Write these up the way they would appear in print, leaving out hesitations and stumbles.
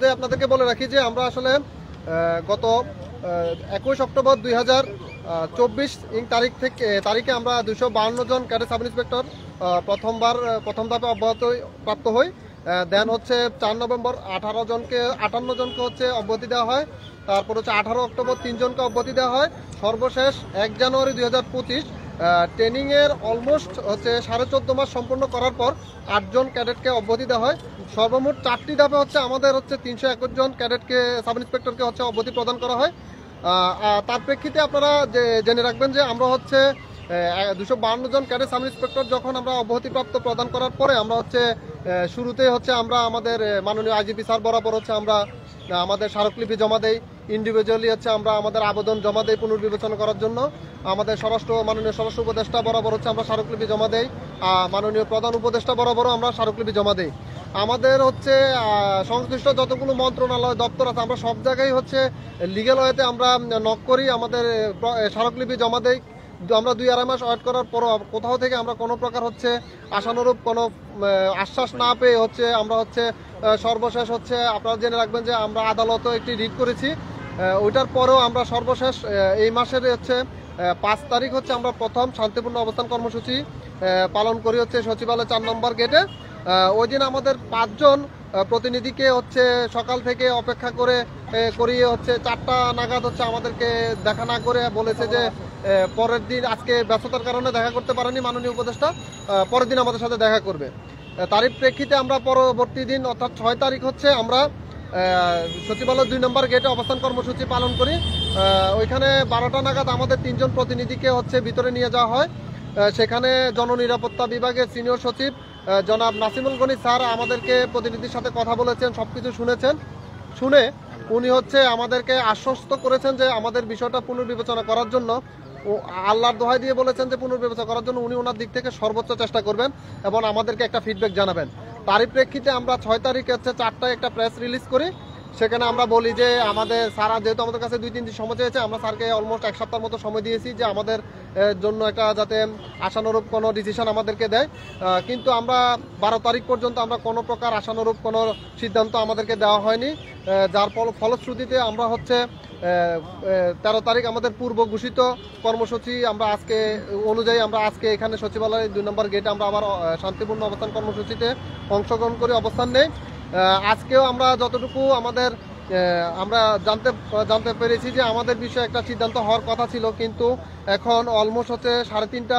শুরুতে আপনাদেরকে বলে রাখি যে আমরা আসলে গত 21 অক্টোবর 2024 তারিখে আমরা 252 জন ক্যাডেট সাব ইন্সপেক্টর প্রথম ধাপে অব্যাহতি প্রাপ্ত হই। দেন হচ্ছে 4 নভেম্বর 58 জনকে হচ্ছে অব্যাহতি দেওয়া হয়। তারপর হচ্ছে 18 অক্টোবর 3 জনকে অব্যাহতি দেওয়া হয়। সর্বশেষ 1 জানুয়ারি 2025 ট্রেনিংয়ের অলমোস্ট হচ্ছে 14.5 মাস সম্পূর্ণ করার পর 8 জন ক্যাডেটকে অব্যাহতি দেওয়া হয়। সর্বমোট 4টি ধাপে হচ্ছে আমাদের হচ্ছে 321 জন ক্যাডেটকে সাব ইন্সপেক্টরকে হচ্ছে অব্যাহতি প্রদান করা হয়। তার প্রেক্ষিতে আপনারা জেনে রাখবেন যে আমরা হচ্ছে 252 জন ক্যাডেট সাব ইন্সপেক্টর যখন আমরা অব্যাহতিপ্রাপ্ত প্রদান করার পরে আমরা হচ্ছে শুরুতে হচ্ছে আমরা আমাদের মাননীয় আইজিপি স্যার বরাবর হচ্ছে আমরা আমাদের স্মারকলিপি জমা দেই। ইন্ডিভিজুয়ালি হচ্ছে আমরা আমাদের আবেদন জমা দেই পুনর্বিবেচনা করার জন্য। আমাদের মাননীয় স্বরাষ্ট্র উপদেষ্টা বরাবর হচ্ছে আমরা স্মারকলিপি জমা দেই। মাননীয় প্রধান উপদেষ্টা বরাবরও আমরা স্মারকলিপি জমা দেই। আমাদের হচ্ছে সংশ্লিষ্ট যতগুলো মন্ত্রণালয় দপ্তর আছে আমরা সব জায়গায় হচ্ছে লিগ্যাল ওয়েতে আমরা নক করি, আমাদের স্মারকলিপি জমা দেই। আমরা 2-2.5 মাস ওয়েট করার পরও কোথাও থেকে আমরা কোনো প্রকার হচ্ছে আশানুরূপ কোনো আশ্বাস না পেয়ে হচ্ছে আমরা হচ্ছে সর্বশেষ হচ্ছে আপনারা জেনে রাখবেন যে আমরা আদালতে একটি রিট করেছি। ওইটার পরেও আমরা সর্বশেষ এই মাসের হচ্ছে 5 তারিখ হচ্ছে আমরা প্রথম শান্তিপূর্ণ অবস্থান কর্মসূচি পালন করি হচ্ছে সচিবালয় 4 নম্বর গেটে। ওই দিন আমাদের 5 জন প্রতিনিধিকে হচ্ছে সকাল থেকে অপেক্ষা করিয়ে হচ্ছে 4টা নাগাদ হচ্ছে আমাদেরকে দেখা না করে বলেছে যে পরের দিন আজকে ব্যস্ততার কারণে দেখা করতে পারেনি মাননীয় উপদেষ্টা, পরের দিন আমাদের সাথে দেখা করবে। তারই প্রেক্ষিতে আমরা পরবর্তী দিন অর্থাৎ 6 তারিখ হচ্ছে আমরা সচিবালয় 2 নম্বর গেটে অবস্থান কর্মসূচি পালন করি। ওইখানে 12টা নাগাদ আমাদের 3 জন প্রতিনিধিকে হচ্ছে ভিতরে নিয়ে যাওয়া হয়। সেখানে জননিরাপত্তা বিভাগের সিনিয়র সচিব জনাব নাসিমুল গনি স্যার আমাদেরকে প্রতিনিধির সাথে কথা বলেছেন, সবকিছু শুনে উনি হচ্ছে আমাদেরকে আশ্বস্ত করেছেন যে আমাদের বিষয়টা পুনর্বিবেচনা করার জন্য, আল্লাহর দোহাই দিয়ে বলেছেন যে পুনর্বিবেচনা করার জন্য উনি ওনার দিক থেকে সর্বোচ্চ চেষ্টা করবেন এবং আমাদেরকে একটা ফিডব্যাক জানাবেন। তারই প্রেক্ষিতে আমরা 6 তারিখে হচ্ছে 4টায় একটা প্রেস রিলিজ করি। সেখানে আমরা বলি যে আমাদের স্যার যেহেতু আমাদের কাছে 2-3 দিন সময় চেয়েছে, আমরা স্যারকে অলমোস্ট 1 সপ্তাহের মতো সময় দিয়েছি যে আমাদের জন্য একটা যাতে আশানুরূপ কোনো ডিসিশন আমাদেরকে দেয়। কিন্তু আমরা 12 তারিখ পর্যন্ত আমরা কোনো প্রকার আশানুরূপ কোনো সিদ্ধান্ত আমাদেরকে দেওয়া হয়নি। যার ফলশ্রুতিতে আমরা হচ্ছে 13 তারিখ আমাদের পূর্ব ঘোষিত কর্মসূচি আমরা আজকে অনুযায়ী আমরা আজকে এখানে সচিবালয় 2 নম্বর গেটে আমরা আবার শান্তিপূর্ণ অবস্থান কর্মসূচিতে অংশগ্রহণ করে অবস্থান নেই। আজকেও আমরা যতটুকু আমরা জানতে পেরেছি যে আমাদের বিষয়ে একটা সিদ্ধান্ত হওয়ার কথা ছিল, কিন্তু এখন অলমোস্ট হচ্ছে 3:30টা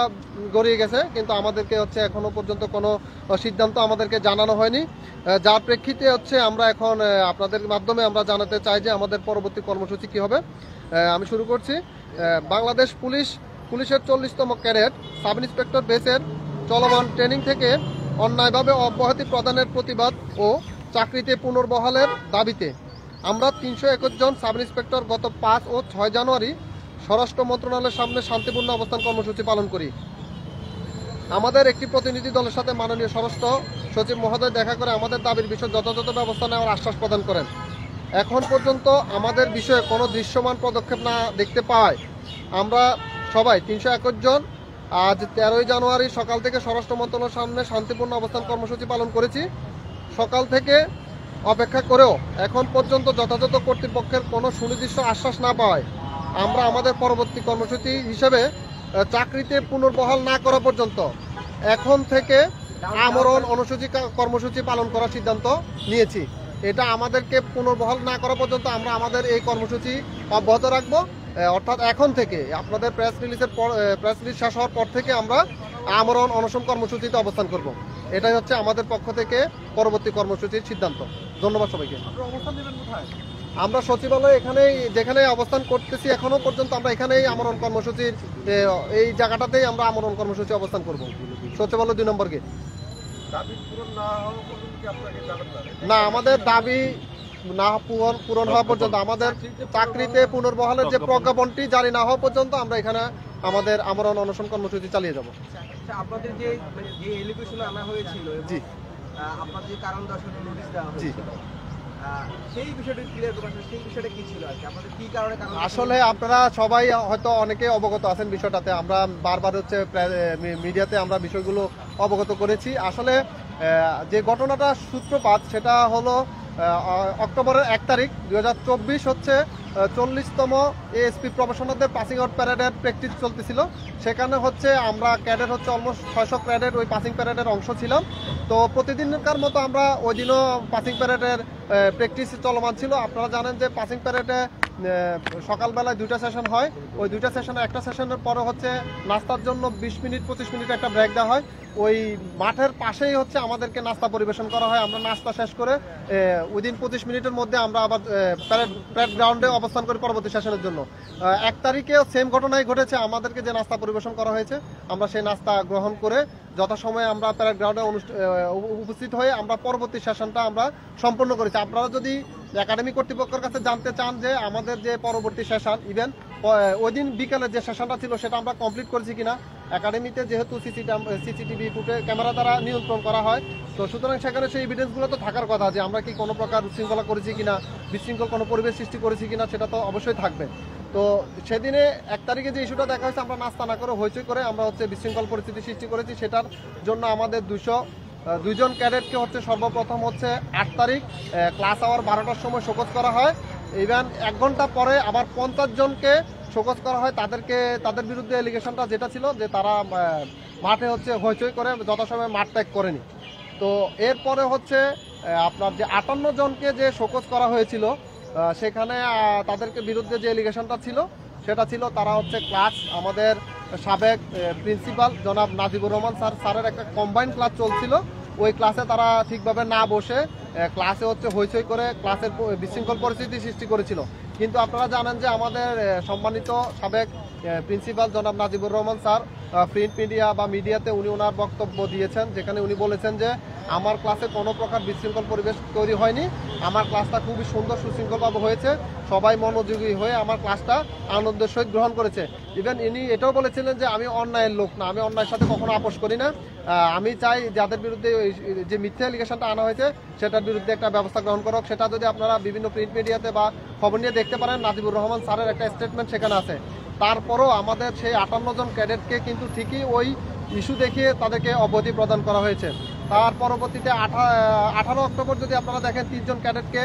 গড়িয়ে গেছে, কিন্তু আমাদেরকে হচ্ছে এখনো পর্যন্ত কোনো সিদ্ধান্ত আমাদেরকে জানানো হয়নি। যার প্রেক্ষিতে হচ্ছে আমরা এখন আপনাদের মাধ্যমে আমরা জানাতে চাই যে আমাদের পরবর্তী কর্মসূচি কি হবে। আমি শুরু করছি। বাংলাদেশ পুলিশের 40তম ক্যাডেট সাব ইন্সপেক্টর বেসের চলমান ট্রেনিং থেকে অন্যায়ভাবে অব্যাহতি প্রদানের প্রতিবাদ ও চাকরিতে পুনর্বহালের দাবিতে আমরা 321 জন সাব ইন্সপেক্টর গত 5 ও 6 জানুয়ারি স্বরাষ্ট্র মন্ত্রণালয়ের সামনে শান্তিপূর্ণ অবস্থান কর্মসূচি পালন করি। আমাদের একটি প্রতিনিধি দলের সাথে মাননীয় স্বরাষ্ট্র সচিব মহোদয় দেখা করে আমাদের দাবির বিষয়ে যথাযথ ব্যবস্থা নেওয়ার আশ্বাস প্রদান করেন। এখন পর্যন্ত আমাদের বিষয়ে কোনো দৃশ্যমান পদক্ষেপ না দেখতে পাওয়ায় আমরা সবাই 321 জন আজ 13 জানুয়ারি সকাল থেকে স্বরাষ্ট্র মন্ত্রণালয়ের সামনে শান্তিপূর্ণ অবস্থান কর্মসূচি পালন করেছি। সকাল থেকে অপেক্ষা করেও এখন পর্যন্ত যথাযথ কর্তৃপক্ষের কোনো সুনির্দিষ্ট আশ্বাস না পাওয়ায় আমরা আমাদের পরবর্তী কর্মসূচি হিসেবে চাকরিতে পুনর্বহাল না করা পর্যন্ত এখন থেকে আমরণ কর্মসূচি পালন করার সিদ্ধান্ত নিয়েছি। এটা আমাদেরকে পুনর্বহাল না করা পর্যন্ত আমরা আমাদের এই কর্মসূচি অব্যাহত রাখবো। অর্থাৎ এখন থেকে আপনাদের প্রেস রিলিজ শেষ হওয়ার পর থেকে আমরা আমরণ অনশন কর্মসূচিতে অবস্থান করব। এটাই হচ্ছে আমাদের পক্ষ থেকে পরবর্তী কর্মসূচির সিদ্ধান্ত। ধন্যবাদ সবাইকে। আমরা সচিবালয় যেখানে অবস্থান করতেছি এখনো পর্যন্ত আমরা এখানেই আমরণ কর্মসূচির এই জায়গাটাতেই আমরা আমরণ কর্মসূচি অবস্থান করব, সচিবালয় 2 নম্বর গেট। না, আমাদের দাবি না পূরণ হওয়া পর্যন্ত, আমাদের চাকরিতে পুনর্বহালের যে প্রজ্ঞাপনটি জারি না হওয়া পর্যন্ত আমরা এখানে আমাদের আমরণ অনশন কর্মসূচি চালিয়ে যাব। আপনাদের যে এলিগেশন আনা হয়েছিল, জি, আপনাদের যে কারণ দর্শানোর নোটিশ দেওয়া হয়েছিল, সেই বিষয়টা ক্লিয়ার করবেন, সেই বিষয়টা কি ছিল আর কি, আপনাদের কি কারণে? আসলে আপনারা সবাই হয়তো অনেকে অবগত আছেন বিষয়টাতে, আমরা বারবার হচ্ছে মিডিয়াতে আমরা বিষয়গুলো অবগত করেছি। আসলে যে ঘটনাটা সূত্রপাত সেটা হলো অক্টোবরের 1 তারিখ 2024 হচ্ছে 40তম এএসপি প্রফেশনালদের পাসিং আউট প্যারেডের প্র্যাকটিস চলতেছিল। সেখানে হচ্ছে আমরা ক্যাডেট হচ্ছে অলমোস্ট 600 ক্যাডেট ওই পাসিং প্যারেডের অংশ ছিলাম। তো প্রতিদিনকার মতো আমরা ওই দিনও পাসিং প্যারেডের প্র্যাকটিস চলমান ছিল। আপনারা জানেন যে পাসিং প্যারেডে সকালবেলায় 2টা সেশন হয়। ওই 2টা সেশনে একটা সেশনের পরে হচ্ছে নাস্তার জন্য 20 মিনিট 25 মিনিট একটা ব্রেক দেওয়া হয়। ওই মাঠের পাশেই হচ্ছে আমাদেরকে নাস্তা পরিবেশন করা হয়। আমরা নাস্তা শেষ করে উইদিন 25 মিনিটের মধ্যে আমরা আবার প্যারেড গ্রাউন্ডে অবস্থান করি পরবর্তী সেশনের জন্য। 1 তারিখেও সেম ঘটনাই ঘটেছে। আমাদেরকে যে নাস্তা পরিবেশন করা হয়েছে আমরা সেই নাস্তা গ্রহণ করে যথাসময়ে আমরা প্যারেড গ্রাউন্ডে উপস্থিত হয়ে আমরা পরবর্তী সেশনটা আমরা সম্পন্ন করেছি। আপনারা যদি একাডেমি কর্তৃপক্ষের কাছে জানতে চান যে আমাদের যে পরবর্তী সেশন ইভেন ওই দিন বিকালে যে সেশনটা ছিল সেটা আমরা কমপ্লিট করেছি কিনা, একাডেমিতে যেহেতু সিসিটিভি ফুটে ক্যামেরা দ্বারা নিয়ন্ত্রণ করা হয়, তো সুতরাং সেখানে সেই এভিডেন্সগুলো তো থাকার কথা যে আমরা কি কোনো প্রকার উচ্ছৃঙ্খলা করেছি কিনা, বিশৃঙ্খল কোনো পরিবেশ সৃষ্টি করেছি কিনা, সেটা তো অবশ্যই থাকবে। তো সেদিনে 1 তারিখে যে ইস্যুটা দেখা হয়েছে আমরা নাস্তা না করে হইচই করে আমরা হচ্ছে বিশৃঙ্খল পরিস্থিতি সৃষ্টি করেছি। সেটার জন্য আমাদের 202 জন ক্যাডেটকে হচ্ছে সর্বপ্রথম হচ্ছে 8 তারিখ ক্লাস আওয়ার 12টার সময় শোকজ করা হয়। ইভেন 1 ঘন্টা পরে আবার 50 জনকে শোকজ করা হয়। তাদের বিরুদ্ধে এলিগেশনটা যেটা ছিল যে তারা মাঠে হচ্ছে হইচই করে যথাসময়ে মাঠ ত্যাগ করেনি। তো এরপরে হচ্ছে আপনার যে 58 জনকে যে শোকজ করা হয়েছিল সেখানে তাদেরকে বিরুদ্ধে যে এলিগেশনটা ছিল সেটা ছিল তারা হচ্ছে ক্লাস আমাদের সাবেক প্রিন্সিপাল জনাব নাজিবুর রহমান স্যারের একটা কম্বাইন্ড ক্লাস চলছিল। ওই ক্লাসে তারা ঠিকভাবে না বসে ক্লাসে হচ্ছে হইচই করে ক্লাসের বিশৃঙ্খল পরিস্থিতি সৃষ্টি করেছিল। কিন্তু আপনারা জানেন যে আমাদের সম্মানিত সাবেক প্রিন্সিপাল জনাব Najibur Rahman sir print media বা মিডিয়াতে উনি ওনার বক্তব্য দিয়েছেন, যেখানে উনি বলেছেন যে আমার ক্লাসে কোনো প্রকার বিশৃঙ্খল পরিবেশ তৈরি হয়নি, আমার ক্লাসটা খুবই সুন্দর সুশৃঙ্খলভাবে হয়েছে, সবাই মনোযোগী হয়ে আমার ক্লাসটা আনন্দের সহিত গ্রহণ করেছে। ইভেন ইনি এটাও বলেছিলেন যে আমি অন্যায়ের লোক না, আমি অন্যায়ের সাথে কখনো আপোষ করি না, আমি চাই যাদের বিরুদ্ধে যে মিথ্যা এলিগেশনটা আনা হয়েছে সেটার বিরুদ্ধে একটা ব্যবস্থা গ্রহণ করুক। সেটা যদি আপনারা বিভিন্ন প্রিন্ট মিডিয়াতে বা খবর নিয়ে দেখতে পারেন, নাজিবুর রহমান স্যারের একটা স্টেটমেন্ট সেখানে আছে। তারপরও আমাদের সেই 58 জন ক্যাডেটকে কিন্তু ঠিকই ওই ইস্যু দেখিয়ে তাদেরকে অবধি প্রদান করা হয়েছে। তার পরবর্তীতে 18 অক্টোবর যদি আপনারা দেখেন 3 জন ক্যাডেটকে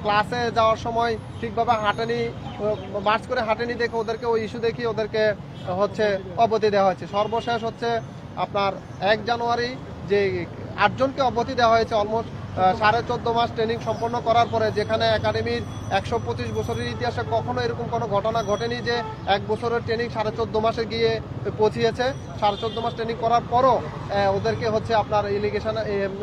ক্লাসে যাওয়ার সময় ঠিকভাবে হাঁটেনি, মার্চ করে হাঁটেনি দেখে ওদেরকে ওই ইস্যু দেখিয়ে ওদেরকে হচ্ছে অবধি দেওয়া হয়েছে। সর্বশেষ হচ্ছে আপনার 1 জানুয়ারি যে 8 জনকে অবধি দেওয়া হয়েছে অলমোস্ট 14.5 মাস ট্রেনিং সম্পন্ন করার পরে, যেখানে একাডেমির 125 বছরের ইতিহাসে কখনো এরকম কোনো ঘটনা ঘটেনি যে 1 বছরের ট্রেনিং 14.5 মাসে গিয়ে পৌঁছিয়েছে। 14.5 মাস ট্রেনিং করার পরও ওদেরকে হচ্ছে আপনার এলিগেশন,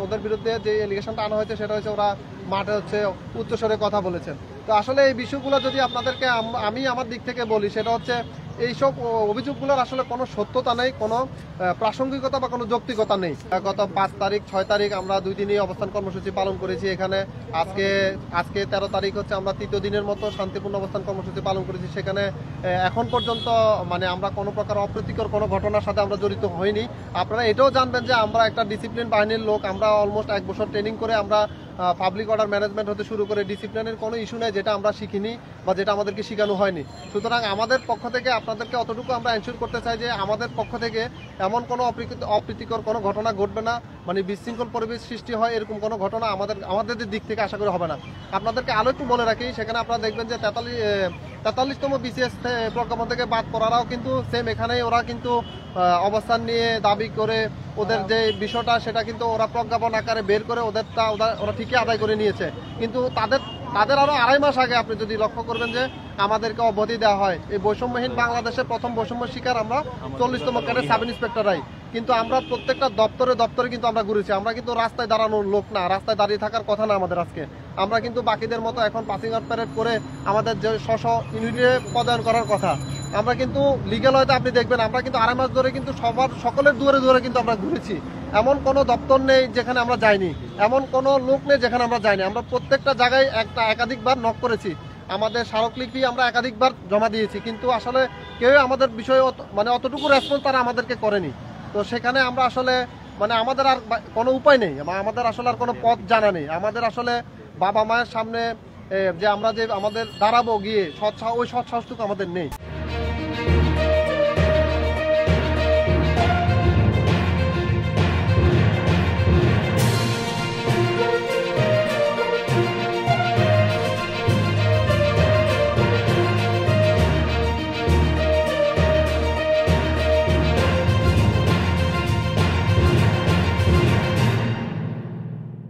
ওদের বিরুদ্ধে যে এলিগেশনটা আনা হয়েছে সেটা হচ্ছে ওরা মাঠে হচ্ছে উচ্চস্বরে কথা বলেছেন। তো আসলে এই বিষয়গুলো যদি আপনাদেরকে আমি আমার দিক থেকে বলি, সেটা হচ্ছে এইসব অভিযোগগুলোর আসলে কোনো সত্যতা নেই, কোনো প্রাসঙ্গিকতা বা কোনো যৌক্তিকতা নেই। গত 5 তারিখ 6 তারিখ আমরা 2 দিনই অবস্থান কর্মসূচি পালন করেছি এখানে। আজকে 13 তারিখ হচ্ছে আমরা 3য় দিনের মতো শান্তিপূর্ণ অবস্থান কর্মসূচি পালন করেছি। সেখানে এখন পর্যন্ত মানে আমরা কোনো প্রকার অপ্রীতিকর কোনো ঘটনার সাথে আমরা জড়িত হইনি। আপনারা এটাও জানবেন যে আমরা একটা ডিসিপ্লিন বাহিনীর লোক, আমরা অলমোস্ট 1 বছর ট্রেনিং করে আমরা পাবলিক অর্ডার ম্যানেজমেন্ট হতে শুরু করে ডিসিপ্লিনের কোনো ইস্যু নেই যেটা আমরা শিখিনি বা যেটা আমাদেরকে শেখানো হয়নি। সুতরাং আমাদের পক্ষ থেকে আপনাদেরকে অতটুকু আমরা এনশিওর করতে চাই যে আমাদের পক্ষ থেকে এমন কোনো অপ্রীতিকর কোনো ঘটনা ঘটবে না, মানে বিশৃঙ্খল পরিবেশ সৃষ্টি হয় এরকম কোনো ঘটনা আমাদের দিক থেকে আশা করি হবে না। আপনাদেরকে আরও একটু বলে রাখি, সেখানে আপনারা দেখবেন যে 43তম বিসিএস প্রজ্ঞাপন থেকে বাদ পড়ারাও কিন্তু সেম এখানেই ওরা কিন্তু অবস্থান নিয়ে দাবি করে ওদের যে বিষয়টা সেটা কিন্তু ওরা প্রজ্ঞাপন আকারে বের করে ওরা ঠিকই আদায় করে নিয়েছে। কিন্তু তাদের আরো 2.5 মাস আগে আপনি যদি লক্ষ্য করবেন যে আমাদেরকে অবধি দেওয়া হয়। এই বৈষম্যহীন বাংলাদেশে প্রথম বৈষম্য শিকার আমরা 40তম ক্যাডেট সাব ইন্সপেক্টরাই। কিন্তু আমরা প্রত্যেকটা দপ্তরে কিন্তু আমরা ঘুরেছি। আমরা কিন্তু রাস্তায় দাঁড়ানোর লোক না, রাস্তায় দাঁড়িয়ে থাকার কথা না আমাদের আজকে। আমরা কিন্তু বাকিদের মতো এখন পাসিং আউট প্যারেড করে আমাদের যে ইউনিটে পদায়ন করার কথা, আমরা কিন্তু লিগ্যাল হয়তো আপনি দেখবেন আমরা কিন্তু 2.5 মাস ধরে কিন্তু সকলের দুয়ারে কিন্তু আমরা ঘুরেছি। এমন কোনো দপ্তর নেই যেখানে আমরা যাইনি, এমন কোনো লোক নেই যেখানে আমরা যাইনি। আমরা প্রত্যেকটা জায়গায় একাধিকবার নক করেছি, আমাদের স্মারকলিপি আমরা একাধিকবার জমা দিয়েছি, কিন্তু আসলে কেউ আমাদের বিষয়ে মানে অতটুকু রেসপন্স তারা আমাদেরকে করেনি। তো সেখানে আমরা আসলে মানে আমাদের আর কোনো উপায় নেই, আমাদের আসলে আর কোনো পথ জানা নেই। আমাদের আসলে বাবা মায়ের সামনে যে আমরা যে আমাদের দাঁড়াবো গিয়ে ওই সৎ সাহসটুকু আমাদের নেই।